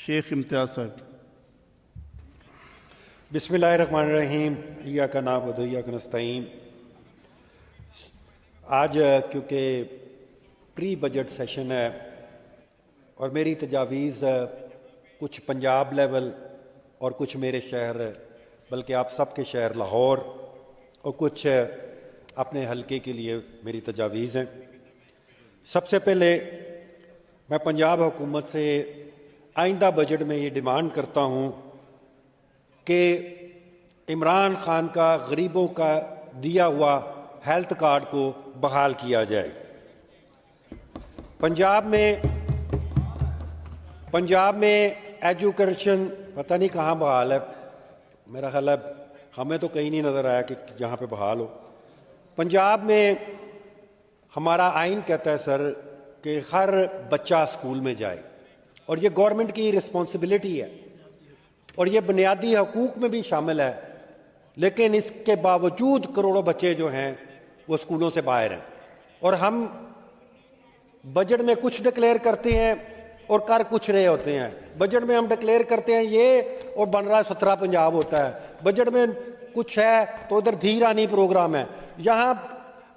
शेख इम्तियाज साहब। बिस्मिल्लाहिर्रहमानिर्रहीम, इय्याका नअबुदु व इय्याका नस्तईन। आज क्योंकि प्री बजट सेशन है और मेरी तजावीज़ कुछ पंजाब लेवल और कुछ मेरे शहर बल्कि आप सबके शहर लाहौर और कुछ अपने हलके के लिए मेरी तजावीज़ हैं। सबसे पहले मैं पंजाब हुकूमत से आइंदा बजट में ये डिमांड करता हूँ कि इमरान खान का गरीबों का दिया हुआ हेल्थ कार्ड को बहाल किया जाए। पंजाब में एजुकेशन पता नहीं कहाँ बहाल है, मेरा ख्याल है हमें तो कहीं नहीं नज़र आया कि जहाँ पे बहाल हो। पंजाब में हमारा आइन कहता है सर कि हर बच्चा स्कूल में जाए और ये गवर्नमेंट की रिस्पॉन्सिबिलिटी है और ये बुनियादी हकूक़ में भी शामिल है, लेकिन इसके बावजूद करोड़ों बच्चे जो हैं वो स्कूलों से बाहर हैं और हम बजट में कुछ डिक्लेयर करते हैं और कर कुछ रहे होते हैं। बजट में हम डिक्लेयर करते हैं ये और बन रहा है 17 पंजाब होता है। बजट में कुछ है तो उधर धीरानी प्रोग्राम है। यहाँ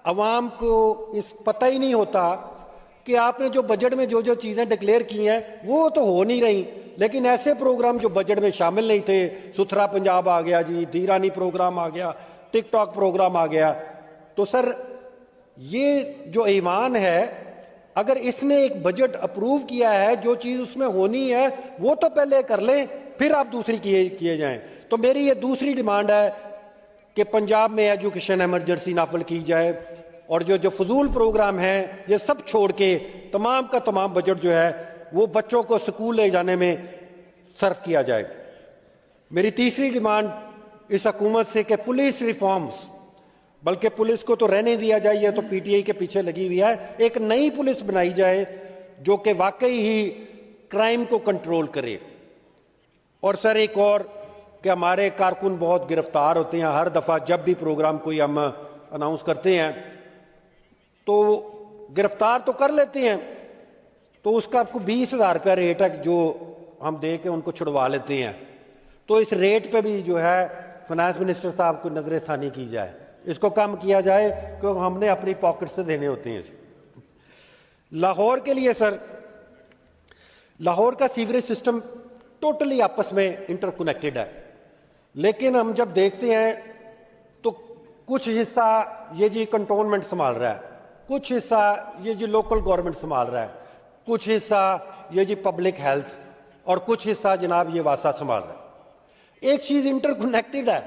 अवाम को इस पता ही नहीं होता कि आपने जो बजट में जो जो चीज़ें डिक्लेयर की हैं वो तो हो नहीं रही, लेकिन ऐसे प्रोग्राम जो बजट में शामिल नहीं थे, सुथरा पंजाब आ गया जी, धीरानी प्रोग्राम आ गया, टिकटॉक प्रोग्राम आ गया। तो सर ये जो ईमान है, अगर इसने एक बजट अप्रूव किया है, जो चीज़ उसमें होनी है वो तो पहले कर लें, फिर आप दूसरी किए जाएं। तो मेरी ये दूसरी डिमांड है कि पंजाब में एजुकेशन एमरजेंसी नाफिल की जाए और जो जो फजूल प्रोग्राम हैं ये सब छोड़ के तमाम का तमाम बजट जो है वो बच्चों को स्कूल ले जाने में सर्फ किया जाए। मेरी तीसरी डिमांड इस हुकूमत से कि पुलिस रिफॉर्म्स, बल्कि पुलिस को तो रहने दिया जाए, ये तो पीटीआई के पीछे लगी हुई है, एक नई पुलिस बनाई जाए जो कि वाकई ही क्राइम को कंट्रोल करे। और सर एक और कि हमारे कारकुन बहुत गिरफ्तार होते हैं, हर दफ़ा जब भी प्रोग्राम कोई हम अनाउंस करते हैं तो गिरफ्तार तो कर लेते हैं, तो उसका आपको 20,000 रुपया रेट है जो हम दे के उनको छुड़वा लेते हैं। तो इस रेट पे भी जो है फाइनेंस मिनिस्टर साहब को नजरसानी की जाए, इसको कम किया जाए क्योंकि हमने अपनी पॉकेट से देने होते हैं। लाहौर के लिए सर, लाहौर का सीवरेज सिस्टम टोटली आपस में इंटरकनेक्टेड है, लेकिन हम जब देखते हैं तो कुछ हिस्सा ये जी कंटोनमेंट संभाल रहा है, कुछ हिस्सा ये जी लोकल गवर्नमेंट संभाल रहा है, कुछ हिस्सा ये जी पब्लिक हेल्थ और कुछ हिस्सा जनाब ये वासा संभाल रहा है। एक चीज इंटरकनेक्टेड है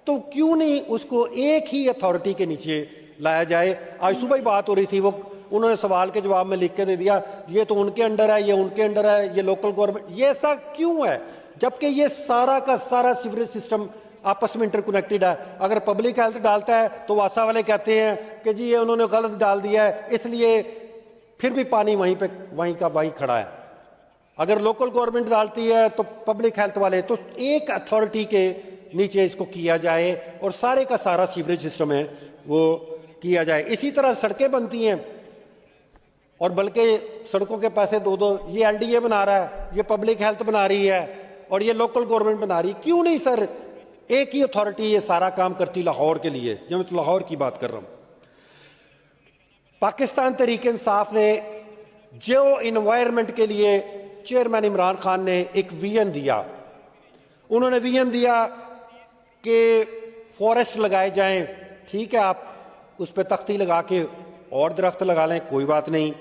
तो क्यों नहीं उसको एक ही अथॉरिटी के नीचे लाया जाए। आज सुबह ही बात हो रही थी, वो उन्होंने सवाल के जवाब में लिख के दे दिया ये तो उनके अंडर है, ये उनके अंडर है, ये लोकल गवर्नमेंट। ये ऐसा क्यों है जबकि ये सारा का सारा सीवरेज सिस्टम आपस में इंटरकनेक्टेड है। अगर पब्लिक हेल्थ डालता है तो वासा वाले कहते हैं कि जी ये उन्होंने गलत डाल दिया है, इसलिए फिर भी पानी वहीं का वहीं खड़ा है। अगर लोकल गवर्नमेंट डालती है तो पब्लिक हेल्थ वाले, तो एक अथॉरिटी के नीचे इसको किया जाए और सारे का सारा सीवरेज सिस्टम है वो किया जाए। इसी तरह सड़कें बनती हैं और बल्कि सड़कों के पैसे दो ये एलडीए बना रहा है, ये पब्लिक हेल्थ बना रही है और ये लोकल गवर्नमेंट बना रही है। क्यों नहीं सर एक ही अथॉरिटी ये सारा काम करती लाहौर के लिए, जब मैं तो लाहौर की बात कर रहा हूं। पाकिस्तान तहरीक इंसाफ ने जियो इन्वायरमेंट के लिए चेयरमैन इमरान खान ने एक विजन दिया। उन्होंने विजन दिया कि फॉरेस्ट लगाए जाएं, ठीक है आप उस पर तख्ती लगा के और दरख्त लगा लें, कोई बात नहीं,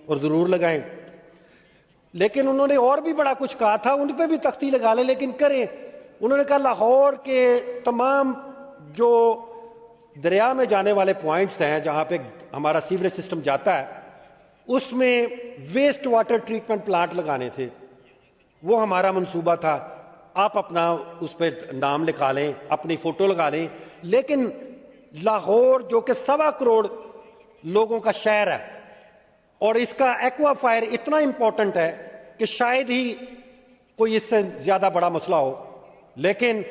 और ज़रूर लगाएं। लेकिन उन्होंने और भी बड़ा कुछ कहा था, उन पर भी तख्ती लगा लें, लेकिन करें। उन्होंने कहा लाहौर के तमाम जो दरिया में जाने वाले पॉइंट्स हैं जहां पे हमारा सीवरेज सिस्टम जाता है उसमें वेस्ट वाटर ट्रीटमेंट प्लांट लगाने थे, वो हमारा मंसूबा था। आप अपना उस पर नाम लिखा लें, अपनी फोटो लगा लें। लेकिन लाहौर जो कि 1.25 करोड़ लोगों का शहर है और इसका एक्वाफायर इतना इंपॉर्टेंट है कि शायद ही कोई इससे ज्यादा बड़ा मसला हो, लेकिन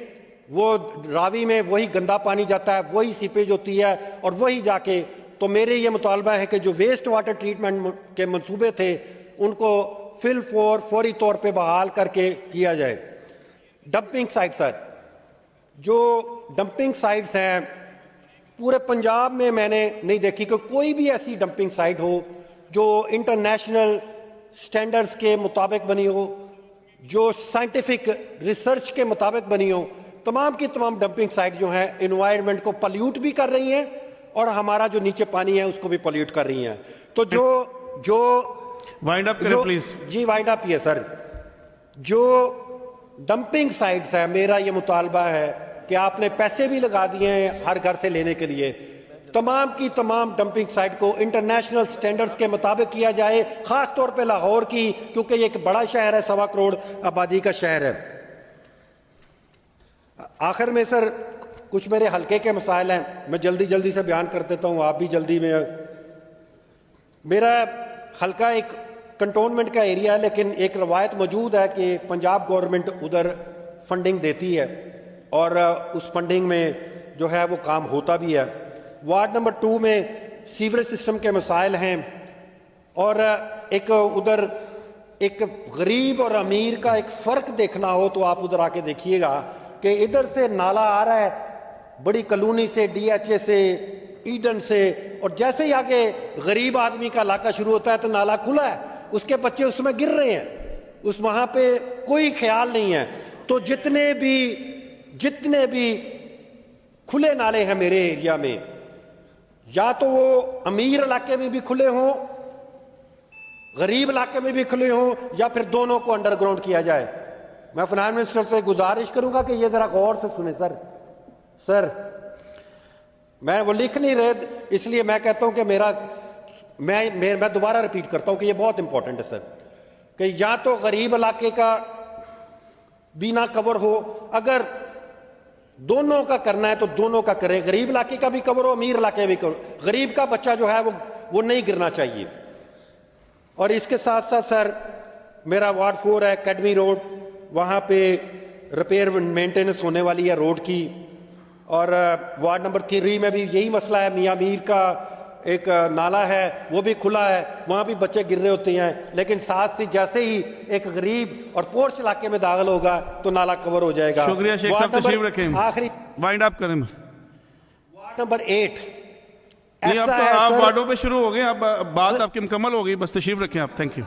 वो रावी में वही गंदा पानी जाता है, वही सीपेज होती है और वही जाके, तो मेरे ये मुतालबा है कि जो वेस्ट वाटर ट्रीटमेंट के मंसूबे थे उनको फौरी तौर पे बहाल करके किया जाए। डंपिंग साइट सर, जो डंपिंग साइट्स हैं पूरे पंजाब में मैंने नहीं देखी कि कोई भी ऐसी डंपिंग साइट हो जो इंटरनेशनल स्टैंडर्ड्स के मुताबिक बनी हो, जो साइंटिफिक रिसर्च के मुताबिक बनी हो। तमाम की तमाम डंपिंग साइट जो हैं एनवायरनमेंट को पल्यूट भी कर रही हैं और हमारा जो नीचे पानी है उसको भी पल्यूट कर रही हैं। तो जो वाइंड अप करें प्लीज। जी वाइंड अप ही है सर। जो डंपिंग साइट्स है, मेरा ये मुतालबा है कि आपने पैसे भी लगा दिए हैं हर घर से लेने के लिए, तमाम की तमाम डंपिंग साइट को इंटरनेशनल स्टैंडर्ड्स के मुताबिक किया जाए, खास तौर पे लाहौर की, क्योंकि ये एक बड़ा शहर है, 1.25 करोड़ आबादी का शहर है। आखिर में सर कुछ मेरे हल्के के मसाइल हैं, मैं जल्दी जल्दी से बयान कर देता हूं, आप भी जल्दी में। मेरा हल्का एक कंटोनमेंट का एरिया है, लेकिन एक रवायत मौजूद है कि पंजाब गवर्नमेंट उधर फंडिंग देती है और उस फंडिंग में जो है वो काम होता भी है। वार्ड नंबर 2 में सीवरेज सिस्टम के मसाइल हैं और एक उधर एक गरीब और अमीर का एक फ़र्क देखना हो तो आप उधर आके देखिएगा कि इधर से नाला आ रहा है बड़ी कॉलोनी से, DHA से, ईडन से, और जैसे ही आगे गरीब आदमी का इलाका शुरू होता है तो नाला खुला है, उसके बच्चे उसमें गिर रहे हैं, उस वहाँ पे कोई ख्याल नहीं है। तो जितने भी खुले नाले हैं मेरे एरिया में, या तो वो अमीर इलाके में भी खुले हों, गरीब इलाके में भी खुले हों, या फिर दोनों को अंडरग्राउंड किया जाए। मैं फाइनेंस मिनिस्टर से गुजारिश करूंगा कि ये जरा गौर से सुने सर। मैं वो लिख नहीं रहे, इसलिए मैं कहता हूं कि मैं दोबारा रिपीट करता हूं कि ये बहुत इंपॉर्टेंट है सर, कि या तो गरीब इलाके का भी ना कवर हो, अगर दोनों का करना है तो दोनों का करें, गरीब इलाके का भी कवर हो, अमीर इलाके भी कवर। गरीब का बच्चा जो है वो नहीं गिरना चाहिए। और इसके साथ साथ सर मेरा वार्ड 4 है, अकेडमी रोड, वहाँ पे रिपेयर मेंटेनेंस होने वाली है रोड की। और वार्ड नंबर 3 में भी यही मसला है, मियाँ मीर का एक नाला है वो भी खुला है, वहाँ भी बच्चे गिर रहे होते हैं, लेकिन साथ ही जैसे ही एक गरीब और पोर्च इलाके में दाखिल होगा तो नाला कवर हो जाएगा। शुक्रिया शेख साहब, तशरीफ रखें। आखिरी वाइंड अप करें। वार्ड नंबर 8 नहीं, अब तो आप वार्डों पे शुरू हो गए, अब बात आपकी मुकम्मल हो गई, बस तशरीफ रखें आप। Thank you.